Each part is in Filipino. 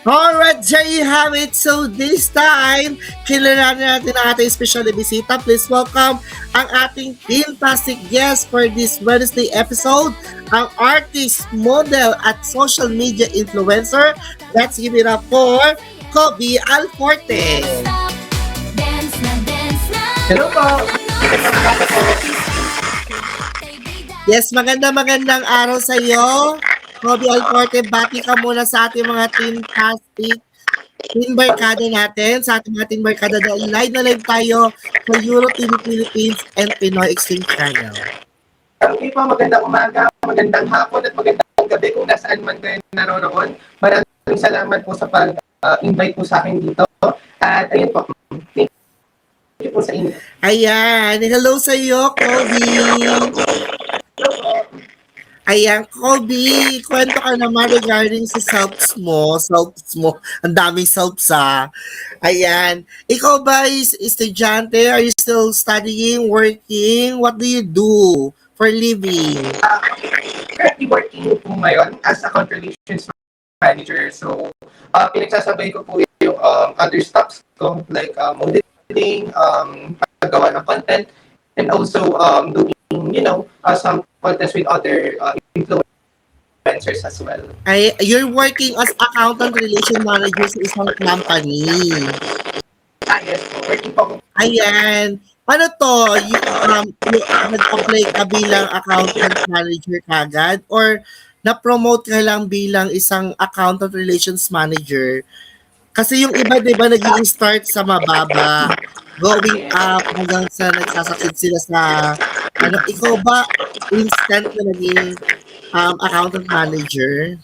Alright, there you have it. So this time, kilalanin natin ang ating special bisita. Please welcome ang ating fantastic guest for this Wednesday episode, ang artist, model, at social media influencer. Let's give it up for Kobe Alforte. Hello po! Yes, magandang araw sa iyo. Kobe Alforte, bati ka muna sa ating mga fantastic Team Barkada natin, sa ating mga Team Barkada dahil live na live tayo sa Euro TV Philippines and Pinoy Extreme Channel. Okay po, magandang umaga, magandang hapon at magandang gabi kung nasaan man kayo nanonood. Maraming salamat po sa pag-invite po sa akin dito. At ayun po, thank you po sa inyo. Ayan, hello sa iyo, Kobe. Hello po. Ayan, Kobe, kwento ka naman regarding sa selves mo. Ang daming selves Ayan, ikaw ba is estudyante? Are you still studying, working? What do you do for living? Currently working po ngayon as a account relations manager. So, pinagsasabay ko po yung other stuffs ko like modeling, paggawa ng content, and also doing, some contest with other influencers as well. Ay, you're working as accountant relation manager sa isang company. Yes, working po ako. Ayan. Ano to? Nag-apply ka bilang accountant manager kagad? Or na-promote ka lang bilang isang accountant relations manager? Kasi yung iba, di ba, nag-i-start sa mababa, going up hanggang sa nagsasucceed sila sa, ikaw ba, instant na naging accountant manager?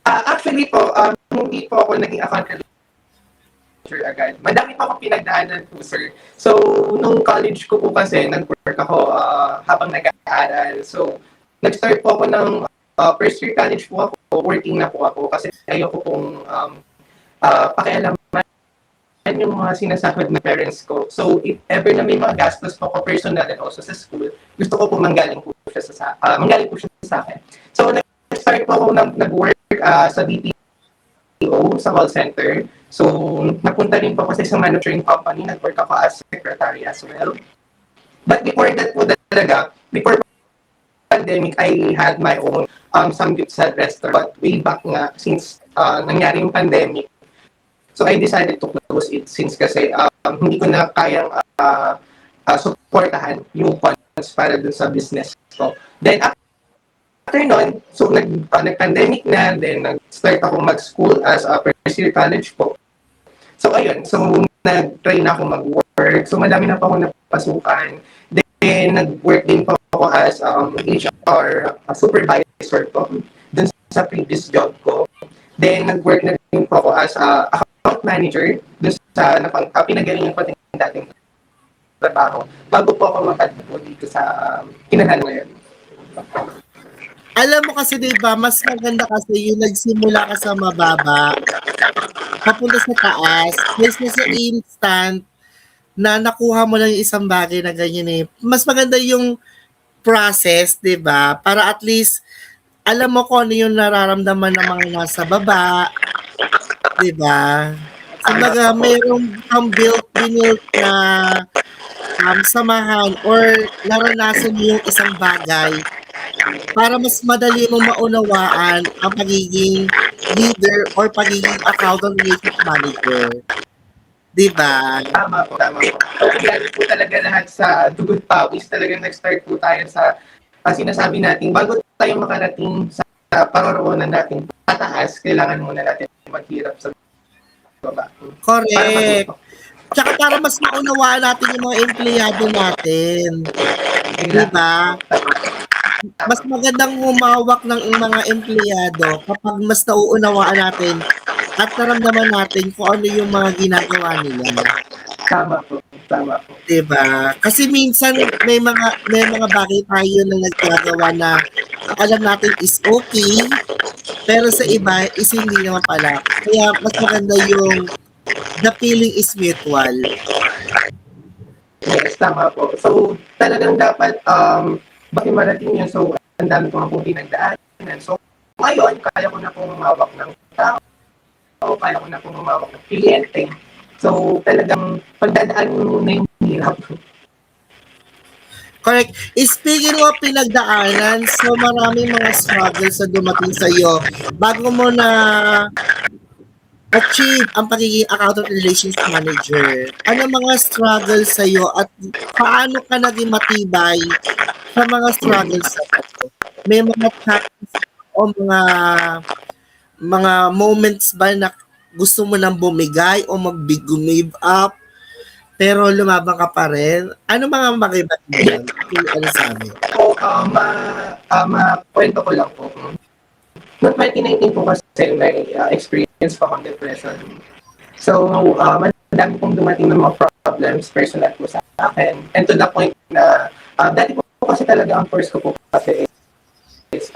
Actually po, hindi po ako naging account manager agad. Madami pa akong pinagdaanan po, sir. So, nung college ko po kasi, nag-work ako habang nag-aaral. So, nag-start po ako ng first year college po ako, working na po ako kasi ayoko pong pakialaman yung mga sinasahod ng parents ko. So, if ever na may mga gastos po ko personal and also sa school, gusto ko po manggaling po siya sa akin. So, nag-start po ako nag-work sa BPO, sa call center. So, napunta rin po ako sa isang manufacturing company. Nag-work ako as secretary as well. But before that po talaga, before pandemic, I had my own samgyeopsal restaurant way back nga since nangyari yung pandemic. So I decided to close it since kasi hindi ko na kayang supportahan yung funds para dun sa business ko. Then after nun, so nag-pandemic na, then nag-start ako mag-school as a first year college po. So ayun, so nag-try na ako mag-work. So madami na pa ako napasukan. Then nag-work din po ako as HR supervisor po dun sa previous job ko. Then nag-work na din po ako as account manager dun sa pinagalingan ko din dating trabaho bago po ako makadpo dito sa kinahan ngayon. Alam mo kasi 'di ba, mas maganda kasi yung nagsimula ka sa mababa, papunta sa taas, kaysa sa instant na nakuha mo lang yung isang bagay na ganyan eh. Mas maganda yung process, 'di ba? Para at least alam mo kung ano yung nararamdaman ng mga nasa baba, 'di ba? Kumbaga mayroong kang built na samahan or naranasan mo yung isang bagay para mas madali mong maunawaan ang pagiging leader or pagiging accountant relationship manager. Di ba? Tama po, tama po. Galing po talaga lahat sa dugo't pawis. Talagang nag-start po tayo sa sinasabi natin. Bago tayo makarating sa paroroonan natin pataas, kailangan muna natin maghirap sa baba. Correct. Tsaka para mas maunawaan natin yung mga empleyado natin. Di ba? Mas magandang humawak ng mga empleyado kapag mas nauunawaan natin at naramdaman natin kung ano yung mga ginagawa nila. Tama po, tama po. Diba? Kasi minsan may mga bagay tayo na nagagawa na alam natin is okay, pero sa iba is hindi naman pala. Kaya mas maganda yung the feeling is mutual. Yes, tama po. So, talagang dapat bakit marating yun. So, ang dami ko nga pong pinagdaanan. So, ngayon, kaya ko na pong humawak ng tao. trabaho, kaya ko na pong humawak ng kliyente. So, talagang pagdadaan mo na yung hirap. Correct. Speaking of pinagdaanan, so maraming mga struggles na dumating sa iyo bago mo na achieve ang pagiging account relations manager. Ano mga struggles sa iyo at paano ka naging matibay sa mga struggles na ito? May mga times o mga moments ba na gusto mo nang bumigay o give up pero lumabang ka pa rin? Ano mga magibat mo yan? Ano sa amin? So, kwento ko lang po. Noong 2019 po kasi may experience pa akong depression. So, madami pong dumating ng mga problems personal po sa akin. And to the point na, dati po kasi talaga ang course ko po kasi is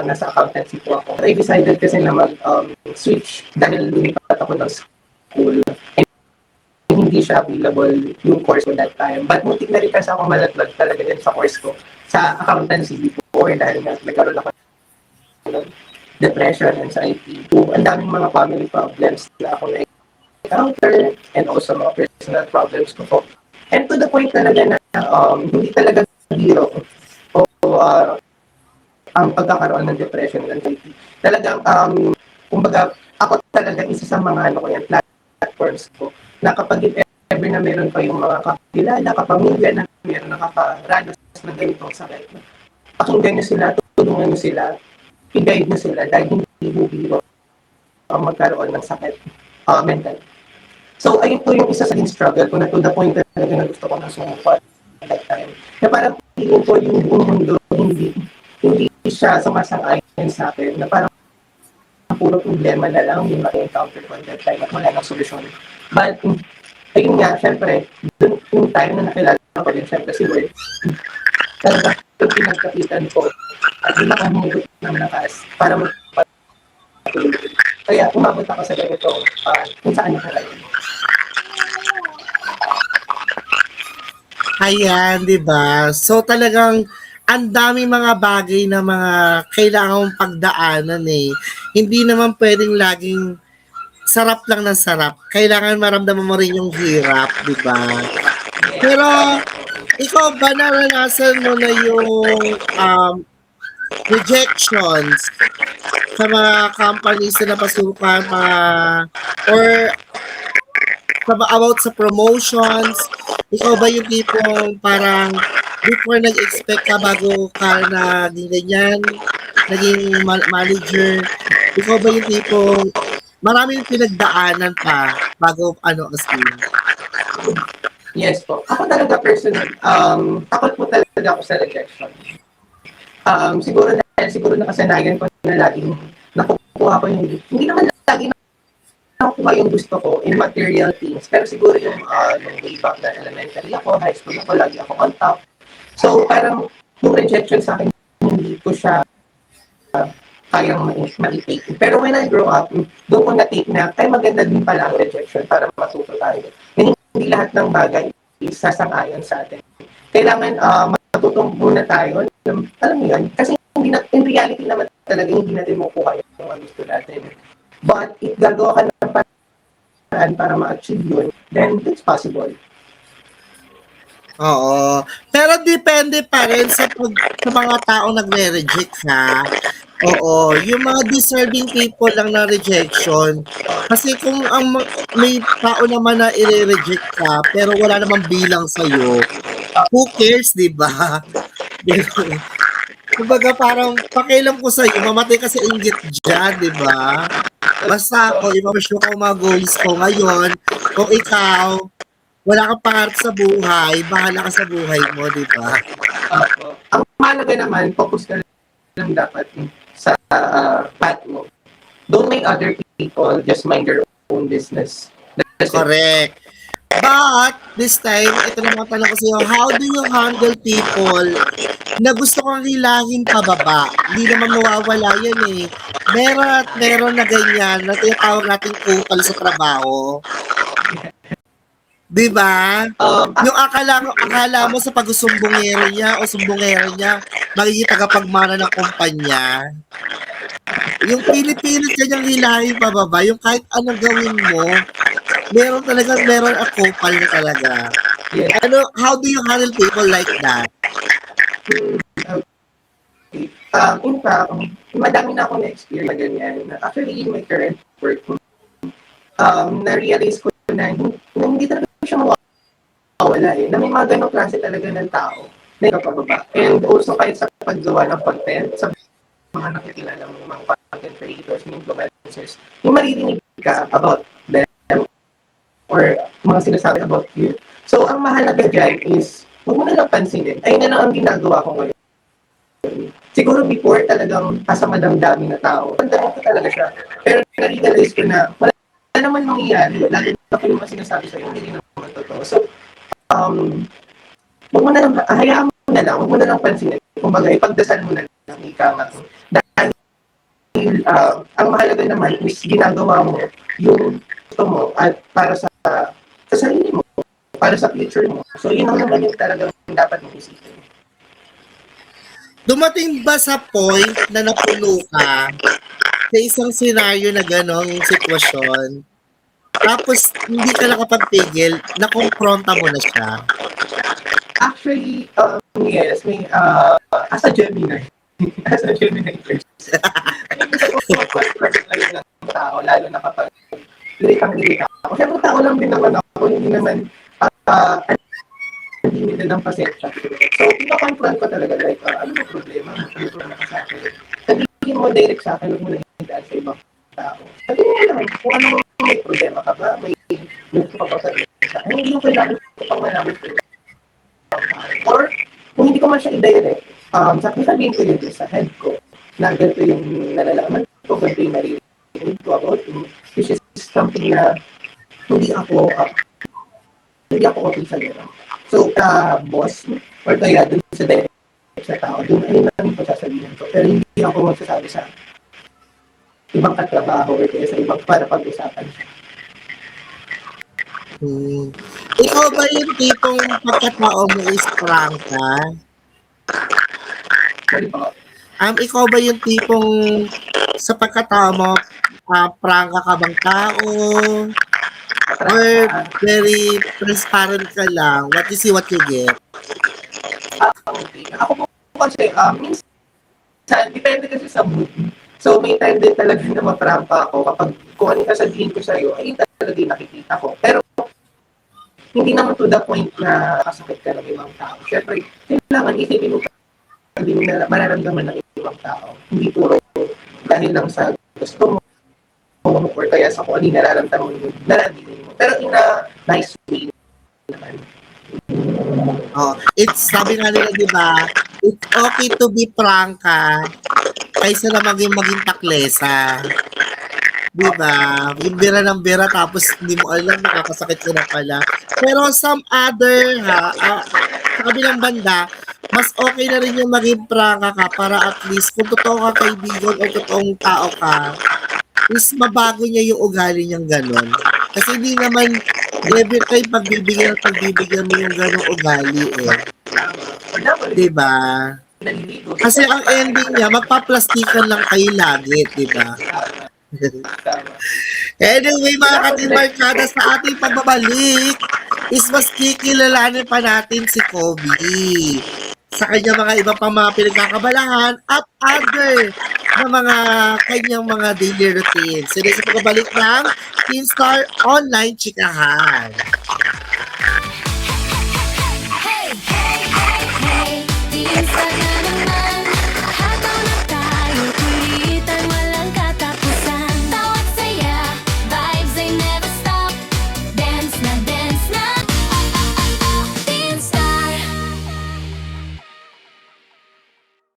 nasa accountancy po ako. I decided kasi na mag-switch dahil lumipat ako ng school. And hindi siya available yung course ko that time. But muntik na rin kasi ako malaglag talaga din sa course ko sa accountancy before dahil nagkaroon ako ng depression, anxiety. Ang daming mga family problems na ako na-encounter and also mga personal problems ko po. And to the point talaga na hindi talaga biro o ang pagkakaroon ng depression and anxiety. Talagang, kumbaga, ako talaga isa sa mga platforms ko na kapag ever na meron pa yung mga kakilala, kapamilya na meron nakakaranas na ganitong sakit. Pakinggan nyo sila, tulungan nyo sila, i-guide nyo sila dahil hindi mo biro ang magkaroon ng sakit mental. So, ayun po yung isa sa struggle ko na to the point talaga na gusto ko na sumupat at that time. Na parang tingin ko yung buong mundo, hindi siya sumasang-ayon sa akin na parang puro problema na lang yung na-encounter ko at that time at wala nang solusyon. But, ayun nga, syempre, dun yung time na nakilala ko din, syempre si Word. Talaga, yung pinagkapitan ko at yung nakamugot ng lakas para magpatuloy. Kaya umabot ako sa ganito kung saan nakarayon. Ayan, di ba? So talagang ang dami mga bagay na mga kailangan mong pagdaanan eh. Hindi naman pwedeng laging sarap lang ng sarap. Kailangan maramdaman mo rin yung hirap, di ba? Pero ikaw ba naranasan mo na yung rejections sa mga companies na napasukan or about sa promotions? Ikaw ba yung tipong parang before nag-expect ka bago ka naging ganyan, naging manager? Ikaw ba yung tipong maraming pinagdaanan pa bago as in? Yes po. Ako talaga personal, takot po talaga ako sa rejection. Siguro nakasanayan ko na laging nakukuha ko yung, hindi naman lagi nakukuha yung gusto ko in material things. Pero siguro yung way back na elementary ako, high school ako, lagi ako on top. So parang yung rejection sa akin, hindi ko siya kayang ma-take. Pero when I grow up, doon ko na-take na, ay maganda din pala ang rejection para matuto tayo. Hindi lahat ng bagay sasang-ayon sa atin. Kailangan matuto muna tayo. Alam mo yun, kasi in reality naman talaga hindi natin makukuha yung gusto natin. But if gagawa ka ng paraan para ma-achieve yun, then it's possible. Oo. Pero depende pa rin sa mga taong nagre-reject ha. Oo. Yung mga deserving people lang na rejection. Kasi kung may tao naman na i-reject ka, pero wala namang bilang sa'yo, who cares, di ba? Kumbaga parang pakialam ko sa'yo, mamatay ka sa inggit dyan, di ba? Basta ako, ipapursue ko mga goals ko ngayon. Kung ikaw, wala kang pangarap sa buhay, bahala ka sa buhay mo, di ba? Ang mahalaga naman, focus ka lang dapat sa path mo. Don't mind other people, just mind your own business. That's correct. But, this time, ito na mga tanong ko sa'yo, how do you handle people na gusto kang hilahin pababa? Hindi naman mawawala yan eh. Meron na ganyan na tinatawag natin kupal sa trabaho. Di ba? Yung akala mo sa pag-sumbongero niya o sumbongero niya, magiging tagapagmana ng kumpanya. Yung pinipilit ka niyang hilahin pababa, yung kahit anong gawin mo, meron a couple na talaga. Yes. How do you handle people like that? In fact, madami na akong na-experience na ganyan. Actually, in my current work, na-realize ko na hindi talaga siya mawawala eh. Na may mga ganong klase talaga ng tao na ikapababa. And also, kahit sa paggawa ng content, sa mga nakikilala mo, mga content creators, mga influencers, yung maririnig ka about them or mga sinasabi about you. So, ang mahalaga dyan is, huwag mo na lang pansinin. Ayun na lang ang ginagawa ko ngayon. Siguro before talagang kasama damdamin na tao, pandamin ko talaga siya. Pero na-realize ko na wala naman mangyayari, lalo na kung yung mga sinasabi sa'yo, hindi naman totoo. So, huwag mo na lang, hayaan mo na lang, huwag mo na lang pansinin. Kumbaga, ipagdasal mo na lang, ika nga. Dahil, ang mahalaga naman is ginagawa mo yung gusto mo at para sa sarili mo, para sa future mo. So, yun ang naman yung talagang dapat mong isipin. Dumating ba sa point na napuno ka sa isang senaryo na gano'ng sitwasyon, tapos hindi ka nakapagpigil, nakompronta mo na siya? Actually, yes, may, as a Gemini, as a Gemini person, lang ng tao, lalo na kapag liritang-lirita ako. Siyempre, tao lang din naman ako, hindi naman, hindi nila ng pasensya. So, pinakonfront ko talaga, like, ano yung problema? Ano yung problema sa akin? Sabihin mo direct sa akin, huwag mo na hindaan sa ibang tao. Sabihin mo lang, kung ano may problema ka ba, may gusto ka ba sabihin sa akin, hindi yung kailangan ko pang malaman ko. Or, kung hindi ko man siya i-direct, sabihin ko yun sa head ko, na ganito yung nalalaman ko, ganito yung naririnig ko about you, which is something na hindi ako okay sa gano'n. So, boss, or kaya dun sa direct sa tao, dun ayun lang yung sasabihin ko. Pero hindi ako magsasabi sa ibang katrabaho or kaya sa ibang para pag-usapan siya. Ikaw ba yung tipong pagkatao mo is prank ka? Sorry po. Ikaw ba yung tipong sa pagkatao mo, prangka ka bang tao? Or very transparent ka lang? What you see, what you get? Okay. Ako po kasi, minsan, depende kasi sa mood. So, may time din talaga na maprampa ako kapag kung ano sasabihin ko sa'yo, ay talaga yung nakikita ko. Pero, hindi naman to the point na kasakit ka ng ibang tao. Siyempre, kailangan isipin mo hindi mo mararamdaman ng ibang tao. Hindi puro dahil lang sa gusto mo or kaya sa kung ano yung nararamdaman mo. Pero in a nice way naman. It's, sabi nga nila, di ba, it's okay to be prangka kaysa na maging taklesa. Di ba? Yung bira ng bira tapos hindi mo alam, nakakasakit ka na pala. Pero some other, sa kabilang banda, mas okay na rin yung maging prangka ka para at least kung totoo ka kaibigan o totoong tao ka, is mabago niya yung ugali niyang ganon. Kasi hindi naman every time pagbibigyan mo yung ganong ugali eh. Diba? Kasi ang ending niya, magpaplastikan lang kayo lagi, diba? Anyway, mga katimarkada, sa ating pagbabalik is mas kikilalanin pa natin si Kobe sa kanyang mga iba pang mga pinagkakabalahan at other na mga kanyang mga daily routines. So, sa pagbabalik ng Teenstar Online Chikahan. Hey, hey, hey, hey, Teenstar na